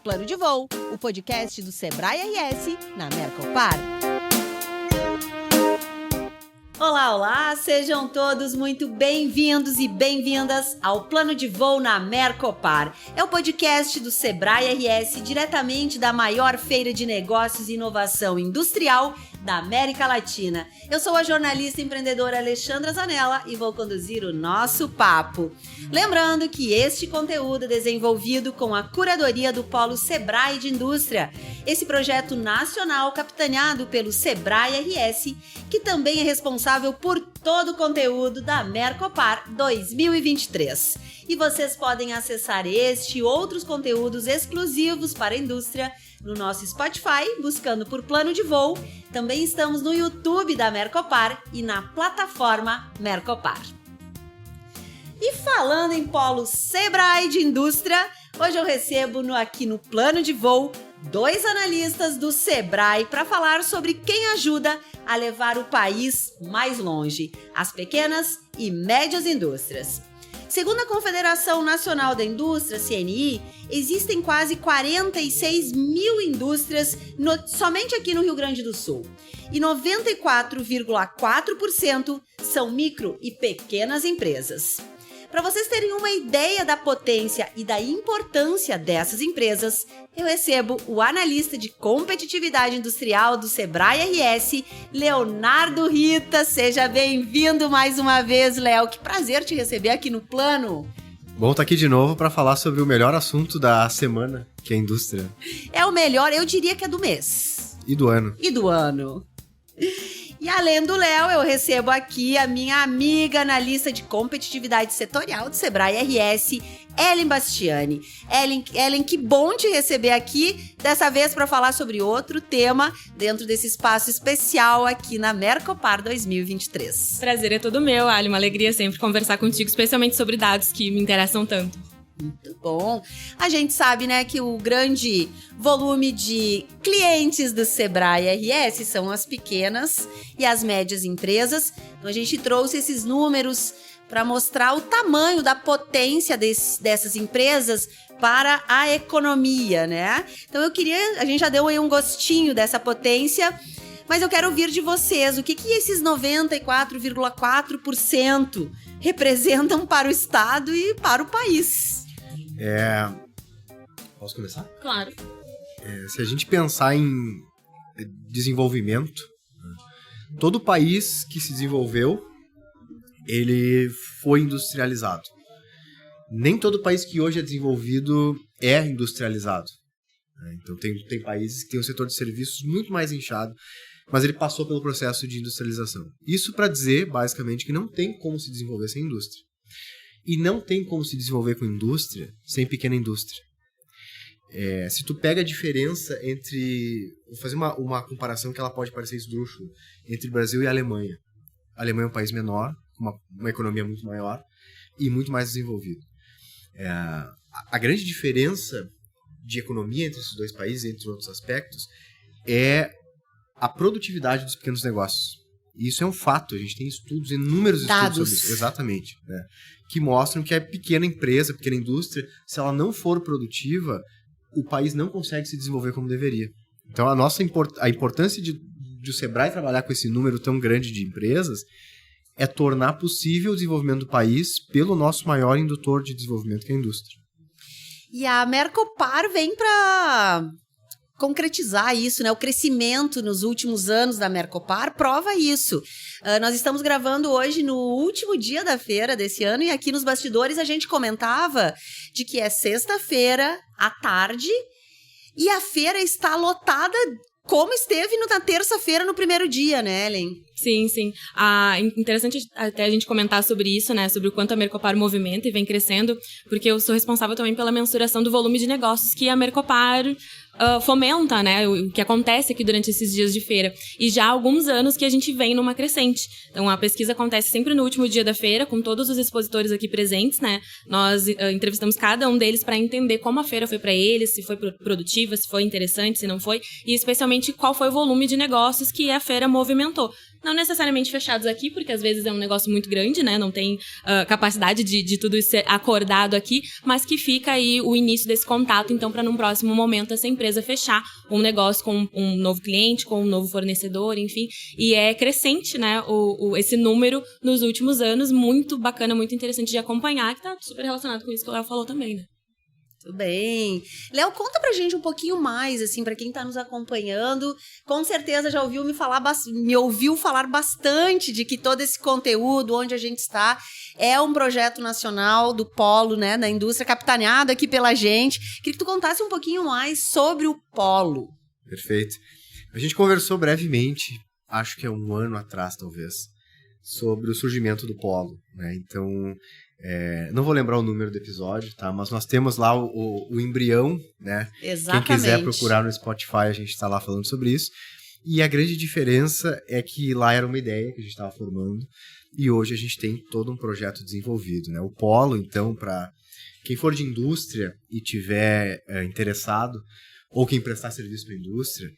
Plano de Voo, o podcast do Sebrae RS na Mercopar. Olá, olá! Sejam todos muito bem-vindos e bem-vindas ao Plano de Voo na Mercopar. É o podcast do Sebrae RS, diretamente da maior feira de negócios e inovação industrial da América Latina. Eu sou a jornalista e empreendedora Alexandra Zanella e vou conduzir o nosso papo. Lembrando que este conteúdo é desenvolvido com a curadoria do Polo Sebrae de Indústria, esse projeto nacional capitaneado pelo Sebrae RS, que também é responsável por todo o conteúdo da Mercopar 2023. E vocês podem acessar este e outros conteúdos exclusivos para a indústria no nosso Spotify, buscando por Plano de Voo. Também estamos no YouTube da Mercopar e na plataforma Mercopar. E falando em Polo Sebrae de Indústria, hoje eu recebo aqui no Plano de Voo 2 analistas do Sebrae para falar sobre quem ajuda a levar o país mais longe, as pequenas e médias indústrias. Segundo a Confederação Nacional da Indústria, CNI, existem quase 46 mil indústrias somente aqui no Rio Grande do Sul. E 94,4% são micro e pequenas empresas. Para vocês terem uma ideia da potência e da importância dessas empresas, eu recebo o analista de competitividade industrial do Sebrae RS, Leonardo Rita. Seja bem-vindo mais uma vez, Léo. Que prazer te receber aqui no Plano. Bom estar aqui de novo para falar sobre o melhor assunto da semana, que é a indústria. É o melhor, eu diria que é do mês. E do ano. E além do Léo, eu recebo aqui a minha amiga analista de competitividade setorial do Sebrae RS, Ellen Bastiani. Ellen, que bom te receber aqui, dessa vez para falar sobre outro tema dentro desse espaço especial aqui na Mercopar 2023. Prazer é todo meu, Ali, uma alegria sempre conversar contigo, especialmente sobre dados que me interessam tanto. Muito bom. A gente sabe, né, que o grande volume de clientes do Sebrae RS são as pequenas e as médias empresas. Então a gente trouxe esses números para mostrar o tamanho da potência dessas empresas para a economia, né? Então a gente já deu aí um gostinho dessa potência, mas eu quero ouvir de vocês, o que esses 94,4% representam para o Estado e para o país? Posso começar? Claro. Se a gente pensar em desenvolvimento, todo país que se desenvolveu, ele foi industrializado. Nem todo país que hoje é desenvolvido é industrializado. Então tem países que têm um setor de serviços muito mais inchado, mas ele passou pelo processo de industrialização. Isso para dizer, basicamente, que não tem como se desenvolver sem indústria. E não tem como se desenvolver com indústria sem pequena indústria. Se tu pega a diferença entre... Vou fazer uma comparação que ela pode parecer esdrúxula, entre Brasil e Alemanha. A Alemanha é um país menor, com uma economia muito maior e muito mais desenvolvido. A grande diferença de economia entre esses dois países, entre outros aspectos, é a produtividade dos pequenos negócios. E isso é um fato, a gente tem inúmeros estudos sobre isso. Exatamente. Que mostram que a pequena empresa, a pequena indústria, se ela não for produtiva, o país não consegue se desenvolver como deveria. Então a importância de o Sebrae trabalhar com esse número tão grande de empresas é tornar possível o desenvolvimento do país pelo nosso maior indutor de desenvolvimento, que é a indústria. E a Mercopar vem para concretizar isso, né? O crescimento nos últimos anos da Mercopar prova isso. Nós estamos gravando hoje no último dia da feira desse ano e aqui nos bastidores a gente comentava de que é sexta-feira à tarde e a feira está lotada como esteve na terça-feira no primeiro dia, né, Ellen? Sim. Interessante até a gente comentar sobre isso, né? Sobre o quanto a Mercopar movimenta e vem crescendo, porque eu sou responsável também pela mensuração do volume de negócios que a Mercopar fomenta, né? O que acontece aqui durante esses dias de feira. E já há alguns anos que a gente vem numa crescente. Então, a pesquisa acontece sempre no último dia da feira, com todos os expositores aqui presentes, né? Nós entrevistamos cada um deles para entender como a feira foi para eles, se foi produtiva, se foi interessante, se não foi, e especialmente qual foi o volume de negócios que a feira movimentou. não necessariamente fechados aqui, porque às vezes é um negócio muito grande, né? Não tem capacidade de tudo isso ser acordado aqui, mas que fica aí o início desse contato, então, para num próximo momento essa empresa fechar um negócio com um novo cliente, com um novo fornecedor, enfim. E é crescente, né? Esse número nos últimos anos, muito bacana, muito interessante de acompanhar, que tá super relacionado com isso que o Léo falou também, né? Tudo bem. Léo, conta pra gente um pouquinho mais, assim, pra quem tá nos acompanhando. Com certeza já ouviu me ouviu falar bastante de que todo esse conteúdo, onde a gente está, é um projeto nacional do Polo, né, da indústria, capitaneado aqui pela gente. Queria que tu contasse um pouquinho mais sobre o Polo. Perfeito. A gente conversou brevemente, acho que é um ano atrás, talvez, sobre o surgimento do Polo, né? Então, não vou lembrar o número do episódio, tá? Mas nós temos lá o embrião, né? Exatamente. Quem quiser procurar no Spotify, a gente está lá falando sobre isso. E a grande diferença é que lá era uma ideia que a gente estava formando e hoje a gente tem todo um projeto desenvolvido, né? O Polo, então, para quem for de indústria e tiver interessado ou quem prestar serviço para a indústria,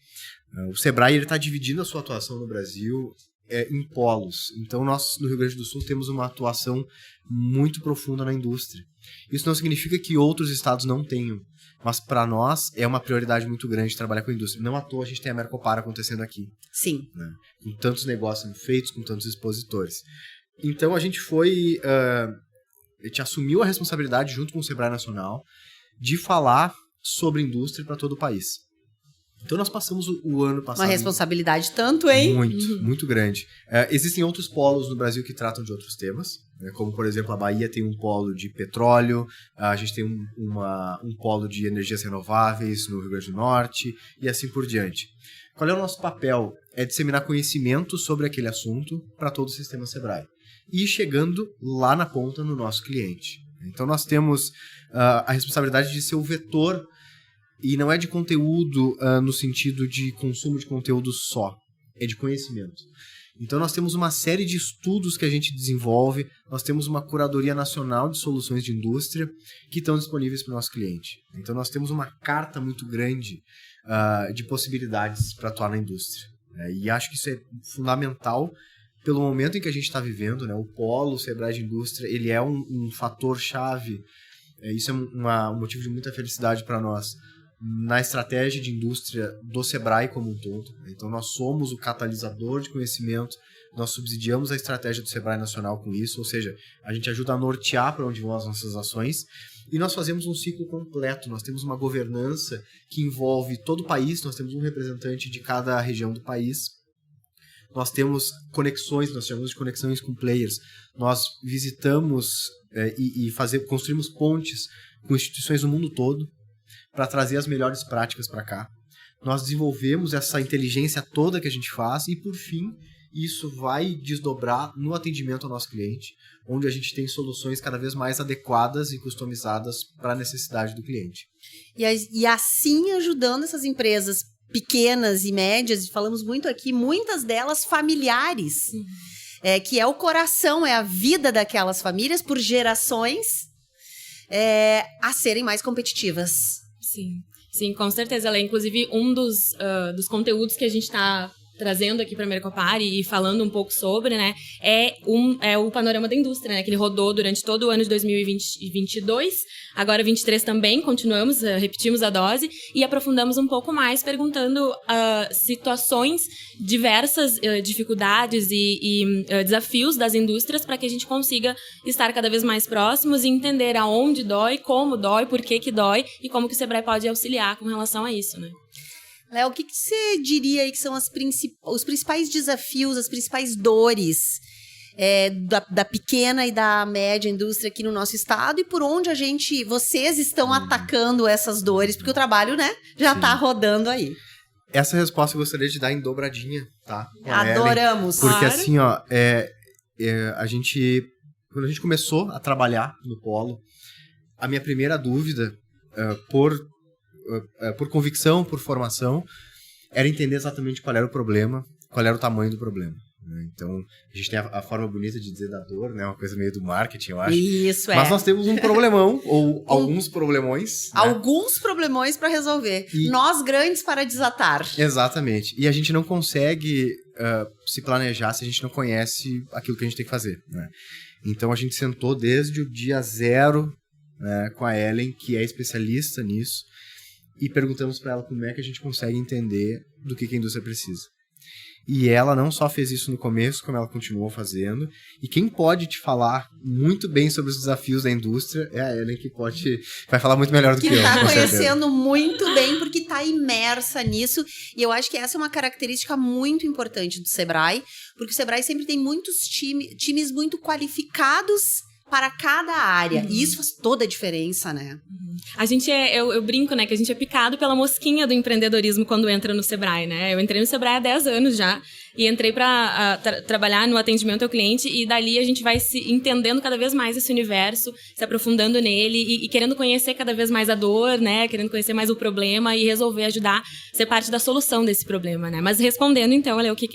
o Sebrae está dividindo a sua atuação no Brasil em polos. Então, nós, no Rio Grande do Sul, temos uma atuação muito profunda na indústria. Isso não significa que outros estados não tenham, mas para nós é uma prioridade muito grande trabalhar com a indústria. Não à toa a gente tem a Mercopar acontecendo aqui. Sim. Né? Com tantos negócios sendo feitos, com tantos expositores. Então, a gente a gente assumiu a responsabilidade, junto com o Sebrae Nacional, de falar sobre indústria para todo o país. Então, nós passamos o ano passado... Uma responsabilidade tanto, hein? Muito grande. Existem outros polos no Brasil que tratam de outros temas, né? Como, por exemplo, a Bahia tem um polo de petróleo, a gente tem um polo de energias renováveis no Rio Grande do Norte, e assim por diante. Qual é o nosso papel? É disseminar conhecimento sobre aquele assunto para todo o sistema Sebrae. E chegando lá na ponta no nosso cliente. Então, nós temos a responsabilidade de ser o vetor. E não é de conteúdo no sentido de consumo de conteúdo só, é de conhecimento. Então nós temos uma série de estudos que a gente desenvolve, nós temos uma curadoria nacional de soluções de indústria que estão disponíveis para o nosso cliente. Então nós temos uma carta muito grande de possibilidades para atuar na indústria. E acho que isso é fundamental pelo momento em que a gente está vivendo, né? O Polo, o Sebrae de Indústria, ele é um fator-chave, isso é um motivo de muita felicidade para nós, na estratégia de indústria do Sebrae como um todo. Então, nós somos o catalisador de conhecimento, nós subsidiamos a estratégia do Sebrae Nacional com isso, ou seja, a gente ajuda a nortear para onde vão as nossas ações, e nós fazemos um ciclo completo, nós temos uma governança que envolve todo o país, nós temos um representante de cada região do país, nós temos conexões, nós chamamos de conexões com players, nós visitamos construímos pontes com instituições do mundo todo, para trazer as melhores práticas para cá. Nós desenvolvemos essa inteligência toda que a gente faz e, por fim, isso vai desdobrar no atendimento ao nosso cliente, onde a gente tem soluções cada vez mais adequadas e customizadas para a necessidade do cliente. E assim ajudando essas empresas pequenas e médias, e falamos muito aqui, muitas delas familiares, que é o coração, é a vida daquelas famílias por gerações, a serem mais competitivas. Sim, com certeza. Ela é, inclusive, um dos conteúdos que a gente está trazendo aqui para a Mercopar e falando um pouco sobre, né, é o panorama da indústria, né, que ele rodou durante todo o ano de 2022, agora 23 também, continuamos, repetimos a dose e aprofundamos um pouco mais, perguntando situações, diversas dificuldades e desafios das indústrias para que a gente consiga estar cada vez mais próximos e entender aonde dói, como dói, por que dói e como que o Sebrae pode auxiliar com relação a isso, né. Léo, o que você diria aí que são os principais desafios, as principais dores da pequena e da média indústria aqui no nosso estado e por onde vocês estão atacando essas dores? Porque o trabalho, né, já está rodando aí. Essa resposta eu gostaria de dar em dobradinha, tá? Adoramos. Porque claro. assim, ó, quando a gente começou a trabalhar no Polo, a minha primeira dúvida, por convicção, por formação, era entender exatamente qual era o problema, qual era o tamanho do problema. Né? Então, a gente tem a forma bonita de dizer da dor, né? Uma coisa meio do marketing, eu acho. Isso, Mas nós temos um problemão, ou alguns problemões. Né? Alguns problemões para resolver. Nós grandes para desatar. Exatamente. E a gente não consegue se planejar se a gente não conhece aquilo que a gente tem que fazer, né? Então a gente sentou desde o dia 0, né, com a Ellen, que é especialista nisso, e perguntamos para ela como é que a gente consegue entender do que a indústria precisa. E ela não só fez isso no começo, como ela continuou fazendo. E quem pode te falar muito bem sobre os desafios da indústria é a Ellen, que vai falar muito melhor do que eu. Que tá com certeza. conhecendo muito bem, porque tá imersa nisso. E eu acho que essa é uma característica muito importante do Sebrae, porque o Sebrae sempre tem muitos times muito qualificados para cada área. E isso faz toda a diferença, né? A gente eu brinco, né, que a gente é picado pela mosquinha do empreendedorismo quando entra no Sebrae, né? Eu entrei no Sebrae há 10 anos já e entrei para trabalhar no atendimento ao cliente, e dali a gente vai se entendendo cada vez mais esse universo, se aprofundando nele e querendo conhecer cada vez mais a dor, né? Querendo conhecer mais o problema e resolver ajudar, ser parte da solução desse problema, né? Mas respondendo então, Léo, o que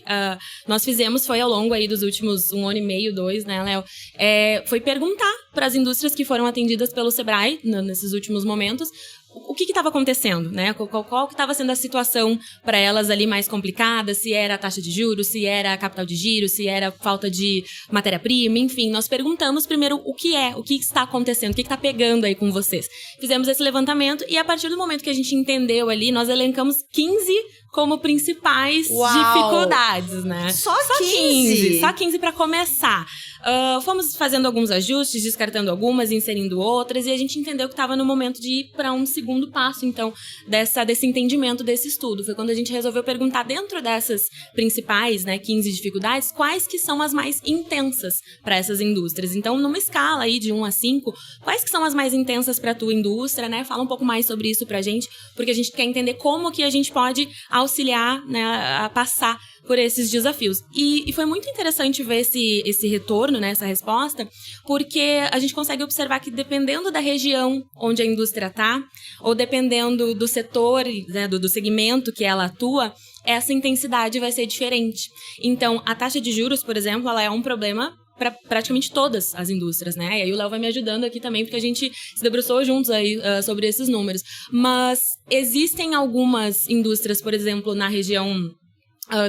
nós fizemos foi ao longo aí dos últimos 1 ano e meio, 2, né, Léo? Foi perguntar para as indústrias que foram atendidas pelo Sebrae nesses últimos momentos o que estava acontecendo, né? Qual que estava sendo a situação para elas ali mais complicada, se era a taxa de juros, se era a capital de giro, se era falta de matéria-prima, enfim. Nós perguntamos primeiro o que está acontecendo, o que está pegando aí com vocês. Fizemos esse levantamento e a partir do momento que a gente entendeu ali, nós elencamos 15 como principais dificuldades, né? Só 15? Só 15 para começar. Fomos fazendo alguns ajustes, descartando algumas, inserindo outras, e a gente entendeu que estava no momento de ir para um segundo passo, então, desse entendimento desse estudo. Foi quando a gente resolveu perguntar, dentro dessas principais, né, 15 dificuldades, quais que são as mais intensas para essas indústrias. Então, numa escala aí de 1 a 5, quais que são as mais intensas para a tua indústria, né? Fala um pouco mais sobre isso pra gente, porque a gente quer entender como que a gente pode auxiliar, né, a passar por esses desafios. E foi muito interessante ver esse retorno, né, essa resposta, porque a gente consegue observar que dependendo da região onde a indústria está, ou dependendo do setor, né, do segmento que ela atua, essa intensidade vai ser diferente. Então, a taxa de juros, por exemplo, ela é um problema para praticamente todas as indústrias, né? E aí o Léo vai me ajudando aqui também, porque a gente se debruçou juntos aí sobre esses números. Mas existem algumas indústrias, por exemplo, na região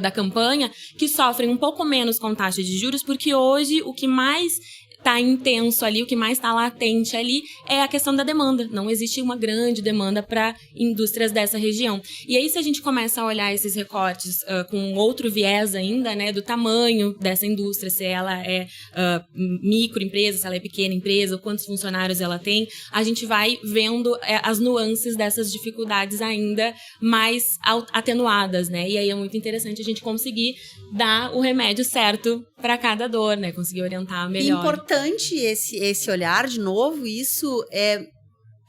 da campanha, que sofrem um pouco menos com taxa de juros, porque hoje o que mais está intenso ali, o que mais está latente ali é a questão da demanda. Não existe uma grande demanda para indústrias dessa região. E aí, se a gente começa a olhar esses recortes com outro viés ainda, né, do tamanho dessa indústria, se ela é microempresa, se ela é pequena empresa, quantos funcionários ela tem, a gente vai vendo as nuances dessas dificuldades ainda mais atenuadas, né? E aí é muito interessante a gente conseguir dar o remédio certo para cada dor, né? Conseguir orientar melhor. Importante esse olhar, de novo, isso é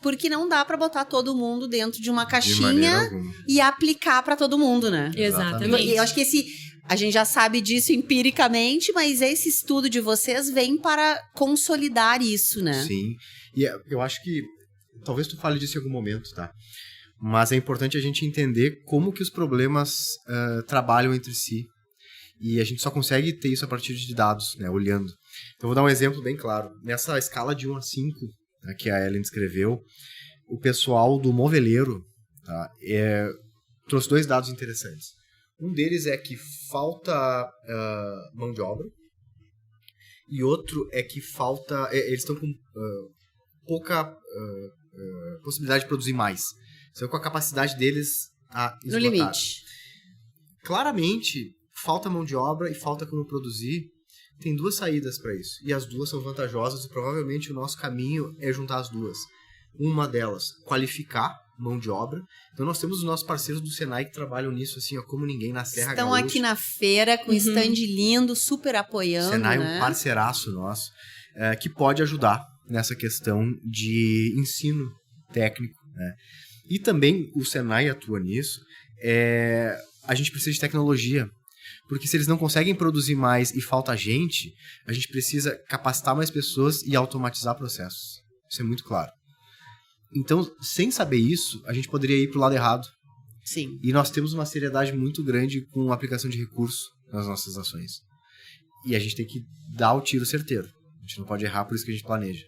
porque não dá para botar todo mundo dentro de uma caixinha e aplicar para todo mundo, né? Exatamente. Eu acho que a gente já sabe disso empiricamente, mas esse estudo de vocês vem para consolidar isso, né? Sim, e eu acho que talvez tu fale disso em algum momento, tá? Mas é importante a gente entender como que os problemas trabalham entre si. E a gente só consegue ter isso a partir de dados, né, olhando. Então, vou dar um exemplo bem claro. Nessa escala de 1 a 5, né, que a Ellen descreveu, o pessoal do moveleiro, tá, trouxe 2 dados interessantes. Um deles é que falta mão de obra, e outro é que falta... eles estão com pouca possibilidade de produzir mais. Estão com a capacidade deles a esgotar. No limite. Claramente, falta mão de obra e falta como produzir. Tem 2 saídas para isso. E as 2 são vantajosas e provavelmente o nosso caminho é juntar as 2. Uma delas, qualificar mão de obra. Então nós temos os nossos parceiros do Senai que trabalham nisso assim, ó, como ninguém na Serra Gaúcha. Estão aqui na feira com stand lindo, super apoiando, Senai né? É um parceiraço nosso que pode ajudar nessa questão de ensino técnico, né? E também o Senai atua nisso. A gente precisa de tecnologia. Porque se eles não conseguem produzir mais e falta gente, a gente precisa capacitar mais pessoas e automatizar processos. Isso é muito claro. Então, sem saber isso, a gente poderia ir para o lado errado. Sim. E nós temos uma seriedade muito grande com a aplicação de recursos nas nossas ações. E a gente tem que dar o tiro certeiro. A gente não pode errar, por isso que a gente planeja.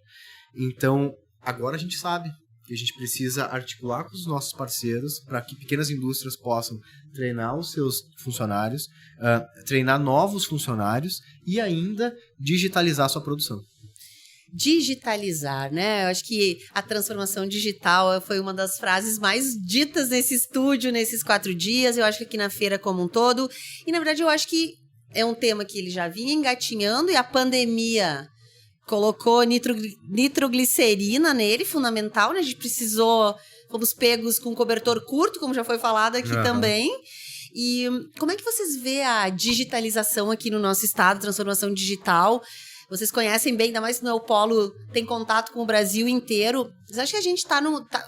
Então, agora a gente sabe. que a gente precisa articular com os nossos parceiros para que pequenas indústrias possam treinar os seus funcionários, treinar novos funcionários e ainda digitalizar a sua produção. Digitalizar, né? Eu acho que a transformação digital foi uma das frases mais ditas nesse estúdio, nesses 4 dias. Eu acho que aqui na feira como um todo. E, na verdade, eu acho que é um tema que ele já vinha engatinhando e a pandemia colocou nitroglicerina nele, fundamental, né? A gente fomos pegos com cobertor curto, como já foi falado aqui também. E como é que vocês vê a digitalização aqui no nosso estado, transformação digital? Vocês conhecem bem, ainda mais no Polo tem contato com o Brasil inteiro. Vocês acham que a gente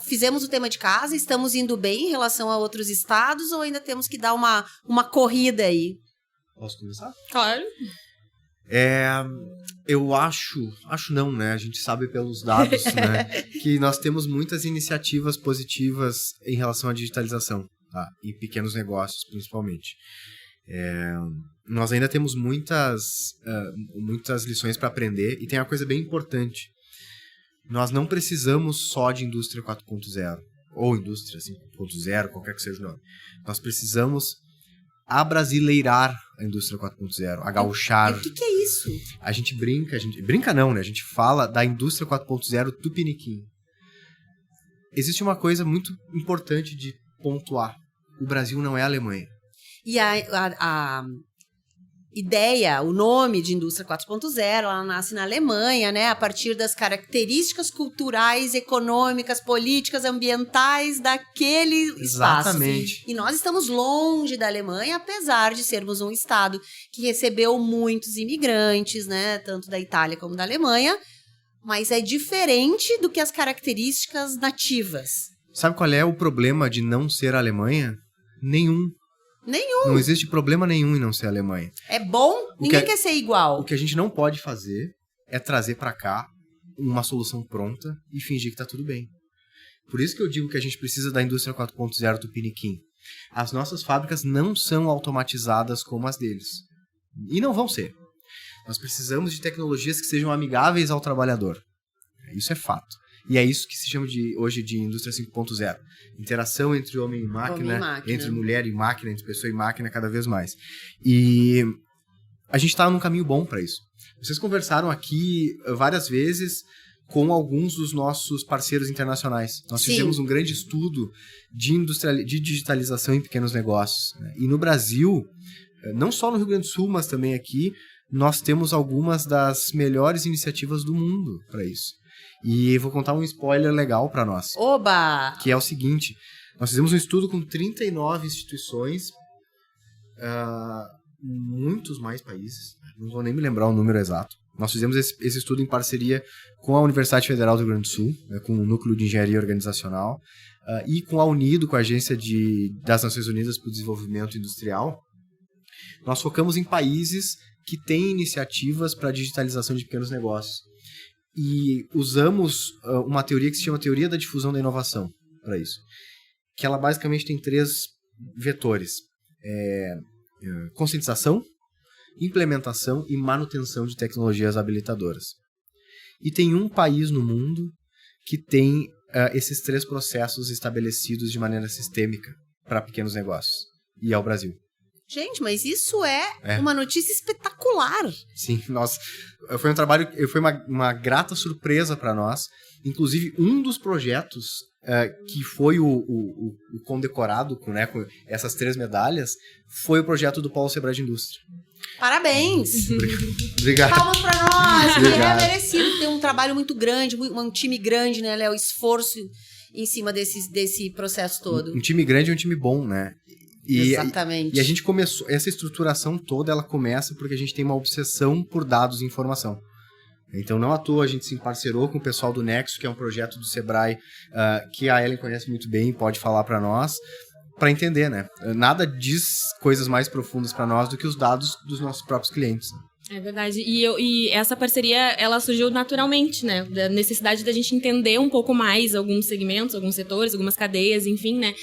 fizemos o tema de casa, estamos indo bem em relação a outros estados ou ainda temos que dar uma corrida aí? Posso começar? Claro. Eu acho não, né? A gente sabe pelos dados, né? Que nós temos muitas iniciativas positivas em relação à digitalização, tá? Em pequenos negócios, principalmente. Nós ainda temos muitas lições para aprender e tem uma coisa bem importante. Nós não precisamos só de indústria 4.0 ou indústria 5.0, qualquer que seja o nome. Nós precisamos abrasileirar a indústria 4.0, agauchar. O que é isso? A gente brinca não, né? A gente fala da indústria 4.0 tupiniquim. Existe uma coisa muito importante de pontuar. O Brasil não é a Alemanha. E a ideia, o nome de indústria 4.0, ela nasce na Alemanha, né? A partir das características culturais, econômicas, políticas, ambientais daquele espaço. Exatamente. E nós estamos longe da Alemanha, apesar de sermos um estado que recebeu muitos imigrantes, né? Tanto da Itália como da Alemanha, mas é diferente do que as características nativas. Sabe qual é o problema de não ser a Alemanha? Nenhum. Não existe problema nenhum em não ser a Alemanha. É bom? Ninguém quer ser igual. O que a gente não pode fazer é trazer pra cá uma solução pronta e fingir que tá tudo bem. Por isso que eu digo que a gente precisa da indústria 4.0 tupiniquim. As nossas fábricas não são automatizadas como as deles. E não vão ser. Nós precisamos de tecnologias que sejam amigáveis ao trabalhador. Isso é fato. E é isso que se chama hoje de indústria 5.0. Interação entre homem e máquina, entre mulher e máquina, entre pessoa e máquina, cada vez mais. E a gente está num caminho bom para isso. Vocês conversaram aqui várias vezes com alguns dos nossos parceiros internacionais. Nós fizemos um grande estudo de digitalização em pequenos negócios. Né? E no Brasil, não só no Rio Grande do Sul, mas também aqui, nós temos algumas das melhores iniciativas do mundo para isso. E vou contar um spoiler legal para nós. Oba! Que é o seguinte, nós fizemos um estudo com 39 instituições, muitos mais países, não vou nem me lembrar o número exato. Nós fizemos esse estudo em parceria com a Universidade Federal do Rio Grande do Sul, com o Núcleo de Engenharia Organizacional, e com a UNIDO, com a Agência das Nações Unidas para o Desenvolvimento Industrial. Nós focamos em países que têm iniciativas para a digitalização de pequenos negócios. E usamos uma teoria que se chama Teoria da Difusão da Inovação para isso. Que ela basicamente tem 3 vetores. Conscientização, implementação e manutenção de tecnologias habilitadoras. E tem um país no mundo que tem esses 3 processos estabelecidos de maneira sistêmica para pequenos negócios. E é o Brasil. Gente, mas isso é uma notícia espetacular. Sim, foi um trabalho, foi uma grata surpresa para nós. Inclusive, um dos projetos que foi o condecorado com essas 3 medalhas foi o projeto do Polo Sebrae de Indústria. Parabéns! Obrigado. Palmas para nós! Obrigado. É merecido ter um trabalho muito grande, um time grande, né, Léo? Esforço em cima desse processo todo. Um time grande é um time bom, né? Exatamente. E a gente começou, essa estruturação toda, ela começa porque a gente tem uma obsessão por dados e informação. Então, não à toa, a gente se emparcerou com o pessoal do Nexo, que é um projeto do Sebrae, que a Ellen conhece muito bem e pode falar para nós, para entender, né? Nada diz coisas mais profundas para nós do que os dados dos nossos próprios clientes. É verdade. E essa parceria, ela surgiu naturalmente, né? Da necessidade da gente entender um pouco mais alguns segmentos, alguns setores, algumas cadeias, enfim, né?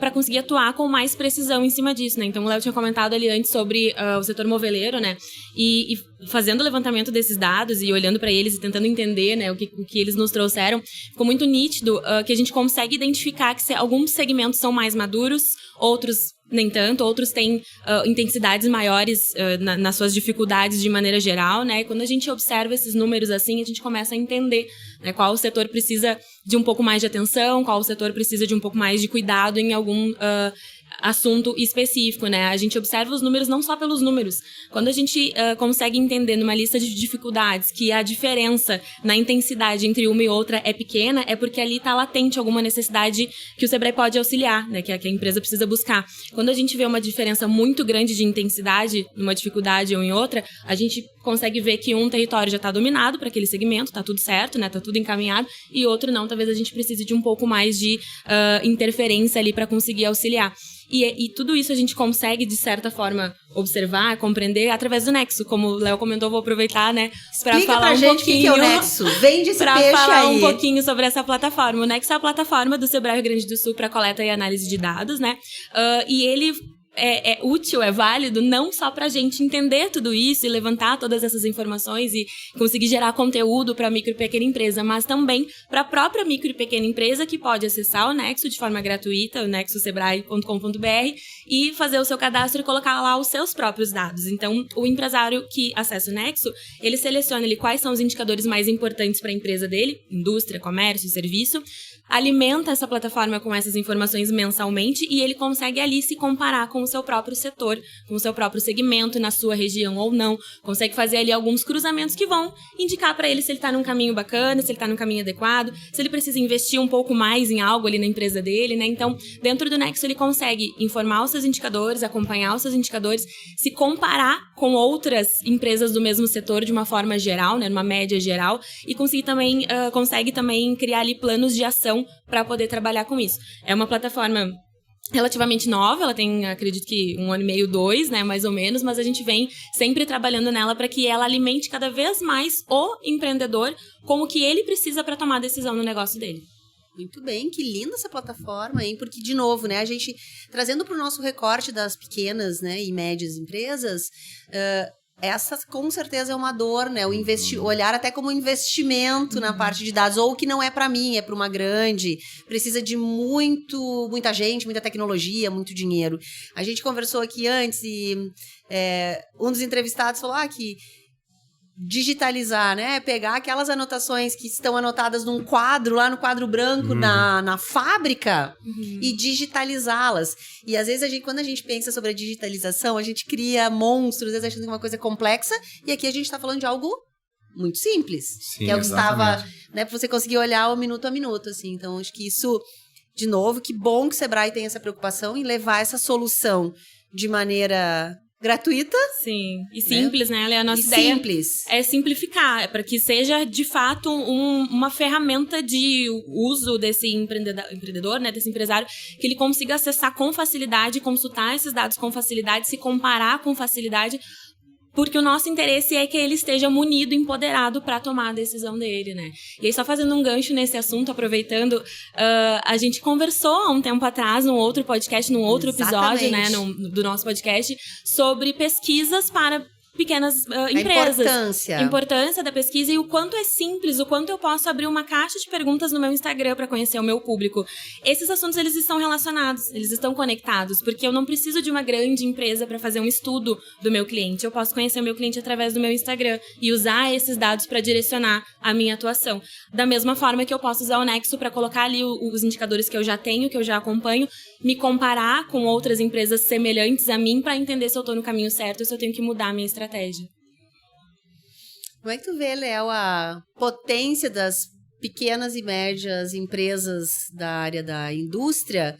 Para conseguir atuar com mais precisão em cima disso, né? Então, o Léo tinha comentado ali antes sobre o setor moveleiro, né? E fazendo o levantamento desses dados e olhando para eles e tentando entender, né, o que eles nos trouxeram, ficou muito nítido que a gente consegue identificar que alguns segmentos são mais maduros, outros nem tanto, outros têm intensidades maiores nas suas dificuldades de maneira geral, né? E quando a gente observa esses números assim, a gente começa a entender, né, qual setor precisa de um pouco mais de atenção, qual setor precisa de um pouco mais de cuidado em algum assunto específico, né? A gente observa os números não só pelos números. Quando a gente consegue entender numa lista de dificuldades que a diferença na intensidade entre uma e outra é pequena, é porque ali está latente alguma necessidade que o Sebrae pode auxiliar, né? Que a empresa precisa buscar. Quando a gente vê uma diferença muito grande de intensidade numa dificuldade ou em outra, a gente consegue ver que um território já está dominado para aquele segmento, está tudo certo, né? Tá tudo encaminhado, e outro não. Talvez a gente precise de um pouco mais de interferência ali para conseguir auxiliar. E tudo isso a gente consegue, de certa forma, observar, compreender através do Nexo. Como o Léo comentou, vou aproveitar, né, para falar um pouquinho. O que é o Nexo? Vende esse pra peixe falar aí. um pouquinho sobre essa plataforma. O Nexo é a plataforma do Sebrae Rio Grande do Sul para coleta e análise de dados, né? E ele é útil, é válido, não só para a gente entender tudo isso e levantar todas essas informações e conseguir gerar conteúdo para a micro e pequena empresa, mas também para a própria micro e pequena empresa que pode acessar o Nexo de forma gratuita, o nexosebrae.com.br, e fazer o seu cadastro e colocar lá os seus próprios dados. Então, o empresário que acessa o Nexo, ele seleciona ali quais são os indicadores mais importantes para a empresa dele, indústria, comércio, serviço, alimenta essa plataforma com essas informações mensalmente e ele consegue ali se comparar com o seu próprio setor, com o seu próprio segmento, na sua região ou não. Consegue fazer ali alguns cruzamentos que vão indicar para ele se ele está num caminho bacana, se ele está num caminho adequado, se ele precisa investir um pouco mais em algo ali na empresa dele, né? Então, dentro do Nexo, ele consegue informar os seus indicadores, acompanhar os seus indicadores, se comparar com outras empresas do mesmo setor de uma forma geral, né? Numa média geral, e consegue também criar ali planos de ação para poder trabalhar com isso. É uma plataforma relativamente nova, ela tem, acredito que 1 ano e meio, 2, né, mais ou menos, mas a gente vem sempre trabalhando nela para que ela alimente cada vez mais o empreendedor com o que ele precisa para tomar decisão no negócio dele. Muito bem, que linda essa plataforma, hein? Porque, de novo, né, a gente, trazendo para o nosso recorte das pequenas, né, e médias empresas, essa com certeza é uma dor, né? Olhar até como investimento na parte de dados, ou que não é para mim, é para uma grande, precisa de muita gente, muita tecnologia, muito dinheiro. A gente conversou aqui antes e um dos entrevistados falou que digitalizar, né? Pegar aquelas anotações que estão anotadas num quadro, lá no quadro branco na fábrica, e digitalizá-las. E às vezes, quando a gente pensa sobre a digitalização, a gente cria monstros, às vezes achando que é uma coisa complexa, e aqui a gente está falando de algo muito simples. Sim, que é o que exatamente. estava, né? Para você conseguir olhar o minuto a minuto, assim. Então, acho que isso, de novo, que bom que o Sebrae tem essa preocupação em levar essa solução de maneira gratuita. Sim, e simples, né? A nossa ideia é simplificar, para que seja, de fato, uma ferramenta de uso desse empreendedor, né? Desse empresário, que ele consiga acessar com facilidade, consultar esses dados com facilidade, se comparar com facilidade, porque o nosso interesse é que ele esteja munido, empoderado para tomar a decisão dele, né? E aí, só fazendo um gancho nesse assunto, aproveitando, a gente conversou há um tempo atrás, num outro podcast, num outro episódio, né, do nosso podcast, sobre pesquisas para pequenas empresas. A importância da pesquisa e o quanto é simples, o quanto eu posso abrir uma caixa de perguntas no meu Instagram para conhecer o meu público. Esses assuntos, eles estão relacionados, eles estão conectados, porque eu não preciso de uma grande empresa para fazer um estudo do meu cliente. Eu posso conhecer o meu cliente através do meu Instagram e usar esses dados para direcionar a minha atuação. Da mesma forma que eu posso usar o Nexo para colocar ali os indicadores que eu já tenho, que eu já acompanho, me comparar com outras empresas semelhantes a mim para entender se eu estou no caminho certo ou se eu tenho que mudar a minha estratégia. Como é que tu vê, Léo, a potência das pequenas e médias empresas da área da indústria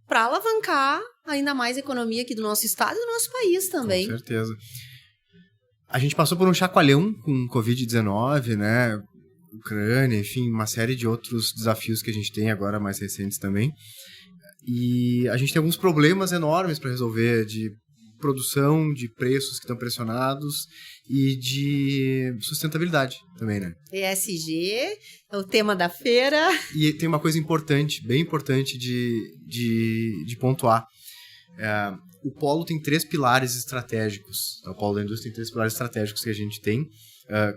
para alavancar ainda mais a economia aqui do nosso estado e do nosso país também? Com certeza. A gente passou por um chacoalhão com Covid-19, né? Ucrânia, enfim, uma série de outros desafios que a gente tem agora, mais recentes também. E a gente tem alguns problemas enormes para resolver, de produção, de preços que estão pressionados e de sustentabilidade também, né? ESG é o tema da feira. E tem uma coisa importante, bem importante de pontuar. O Polo tem 3 pilares estratégicos. O Polo da Indústria tem 3 pilares estratégicos que a gente tem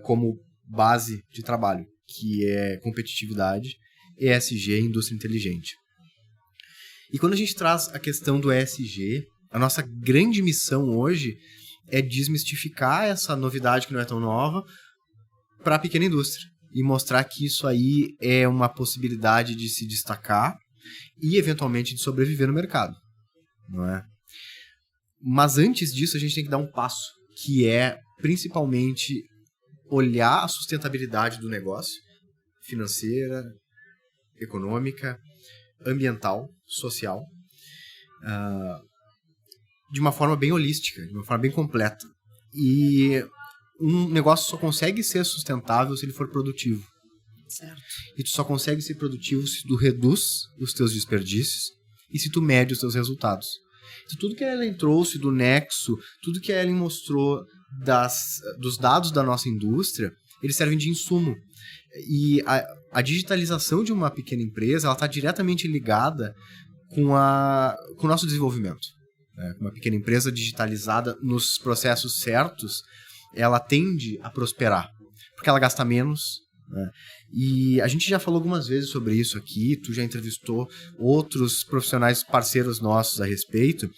como base de trabalho, que é competitividade, ESG e indústria inteligente. E quando a gente traz a questão do ESG, a nossa grande missão hoje é desmistificar essa novidade que não é tão nova para a pequena indústria e mostrar que isso aí é uma possibilidade de se destacar e, eventualmente, de sobreviver no mercado, não é? Mas antes disso, a gente tem que dar um passo, que é, principalmente, olhar a sustentabilidade do negócio, financeira, econômica, ambiental, social, de uma forma bem holística, de uma forma bem completa. E um negócio só consegue ser sustentável se ele for produtivo. Certo. E tu só consegue ser produtivo se tu reduz os teus desperdícios e se tu mede os teus resultados. Então, tudo que a Ellen trouxe do Nexo, tudo que a Ellen mostrou dos dados da nossa indústria, eles servem de insumo. E a digitalização de uma pequena empresa, ela está diretamente ligada com o nosso desenvolvimento. Uma pequena empresa digitalizada nos processos certos, ela tende a prosperar, porque ela gasta menos, né? E a gente já falou algumas vezes sobre isso aqui, tu já entrevistou outros profissionais parceiros nossos a respeito.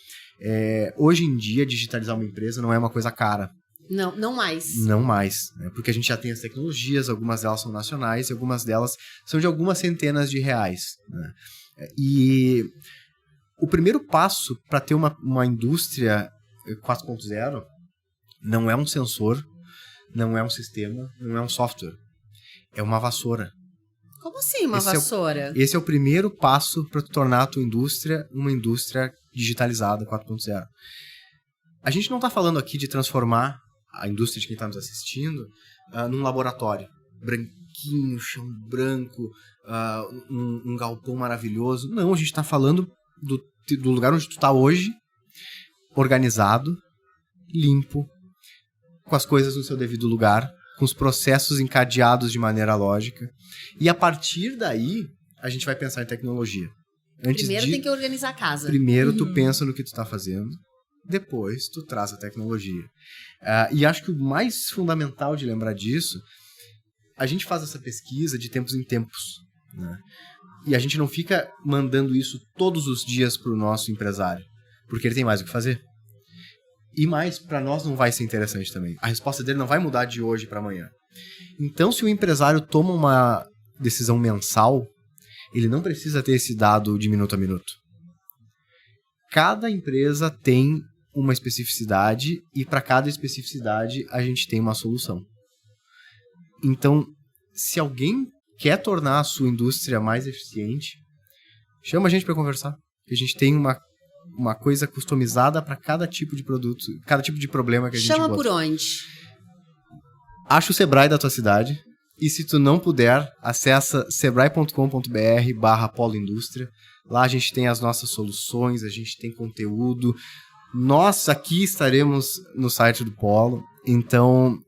Hoje em dia, digitalizar uma empresa não é uma coisa cara. Não mais. Não mais, né? Porque a gente já tem as tecnologias, algumas delas são nacionais e algumas delas são de algumas centenas de reais, né? E o primeiro passo para ter uma indústria 4.0 não é um sensor, não é um sistema, não é um software. É uma vassoura. Como assim uma vassoura? Esse é o primeiro passo para tornar a tua indústria uma indústria digitalizada 4.0. A gente não está falando aqui de transformar a indústria de quem está nos assistindo num laboratório. Branquinho, chão branco, um galpão maravilhoso. Não, a gente está falando do lugar onde tu está hoje, organizado, limpo, com as coisas no seu devido lugar, com os processos encadeados de maneira lógica. E a partir daí, a gente vai pensar em tecnologia. Primeiro tem que organizar a casa. Primeiro tu pensa no que tu está fazendo, depois tu traz a tecnologia. E acho que o mais fundamental de lembrar disso, a gente faz essa pesquisa de tempos em tempos, né? E a gente não fica mandando isso todos os dias para o nosso empresário, porque ele tem mais o que fazer. E mais, para nós não vai ser interessante também. A resposta dele não vai mudar de hoje para amanhã. Então, se o empresário toma uma decisão mensal, ele não precisa ter esse dado de minuto a minuto. Cada empresa tem uma especificidade e para cada especificidade a gente tem uma solução. Então, se alguém quer tornar a sua indústria mais eficiente, chama a gente para conversar. A gente tem uma coisa customizada para cada tipo de produto, cada tipo de problema que a gente Chama bota. por onde? Acha o Sebrae da tua cidade e se tu não puder, acessa sebrae.com.br/poloindústria. Lá a gente tem as nossas soluções, a gente tem conteúdo. Nós aqui estaremos no site do Polo, então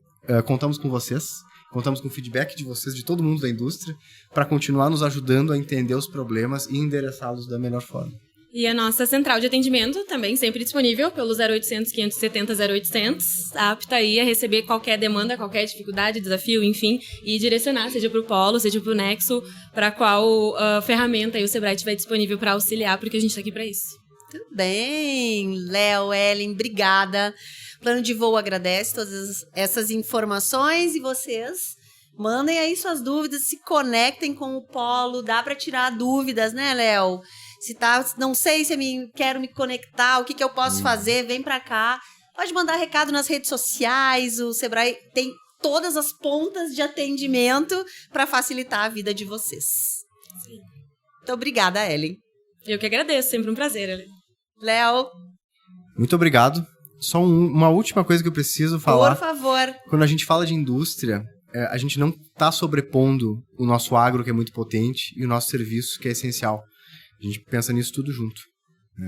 contamos com vocês, contamos com o feedback de vocês, de todo mundo da indústria, para continuar nos ajudando a entender os problemas e endereçá-los da melhor forma. E a nossa central de atendimento também sempre disponível pelo 0800 570 0800, apta aí a receber qualquer demanda, qualquer dificuldade, desafio, enfim, e direcionar, seja para o Polo, seja para o Nexo, para qual ferramenta aí o Sebrae estiver disponível para auxiliar, porque a gente está aqui para isso. Tudo bem, Léo, Ellen, obrigada. Plano de Voo agradece todas essas informações e vocês mandem aí suas dúvidas, se conectem com o Polo, dá para tirar dúvidas, né, Léo? Se não sei se quero me conectar, o que eu posso fazer, vem pra cá. Pode mandar recado nas redes sociais, o Sebrae tem todas as pontas de atendimento para facilitar a vida de vocês. Sim. Muito obrigada, Ellen. Eu que agradeço, sempre um prazer, Ellen. Léo. Muito obrigado. Só uma última coisa que eu preciso falar. Por favor. Quando a gente fala de indústria, a gente não está sobrepondo o nosso agro, que é muito potente, e o nosso serviço, que é essencial. A gente pensa nisso tudo junto.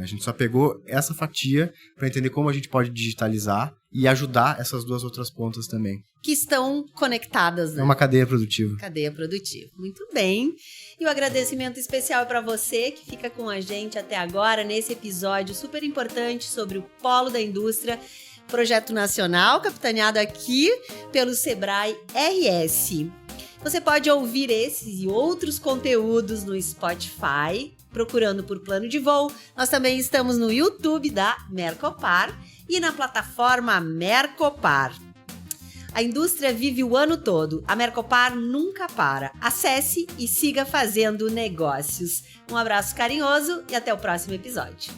A gente só pegou essa fatia para entender como a gente pode digitalizar e ajudar essas duas outras pontas também. Que estão conectadas, né? É uma cadeia produtiva. Cadeia produtiva. Muito bem. E o agradecimento especial é para você que fica com a gente até agora nesse episódio super importante sobre o Polo da Indústria, projeto nacional capitaneado aqui pelo Sebrae RS. Você pode ouvir esses e outros conteúdos no Spotify, procurando por Plano de Voo. Nós também estamos no YouTube da Mercopar e na plataforma Mercopar. A indústria vive o ano todo. A Mercopar nunca para. Acesse e siga fazendo negócios. Um abraço carinhoso e até o próximo episódio.